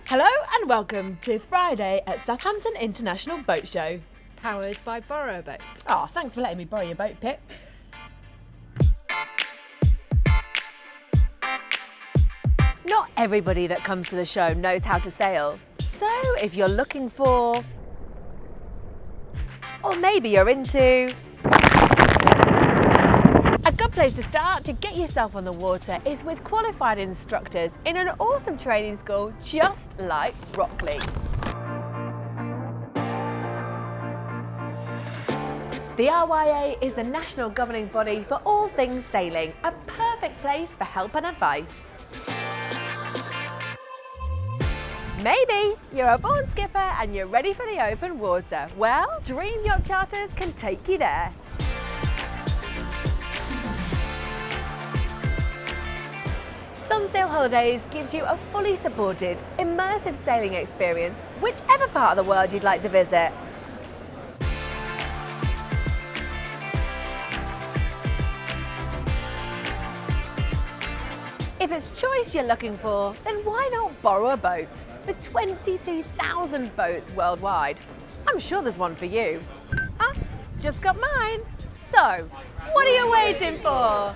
Hello and welcome to Friday at Southampton International Boat Show. Powered by Borrow a Boat. Oh, thanks for letting me borrow your boat, Pip. Not everybody that comes to the show knows how to sail. So if you're looking for, or maybe you're into, a good place to start to get yourself on the water is with qualified instructors in an awesome training school just like Rockley. The RYA is the national governing body for all things sailing, a perfect place for help and advice. Maybe you're a born skipper and you're ready for the open water. Well, Dream Yacht Charters can take you there. Sunsail Holidays gives you a fully supported, immersive sailing experience, whichever part of the world you'd like to visit. If it's choice you're looking for, then why not borrow a boat? With 22,000 boats worldwide, I'm sure there's one for you. Ah, just got mine. So, what are you waiting for?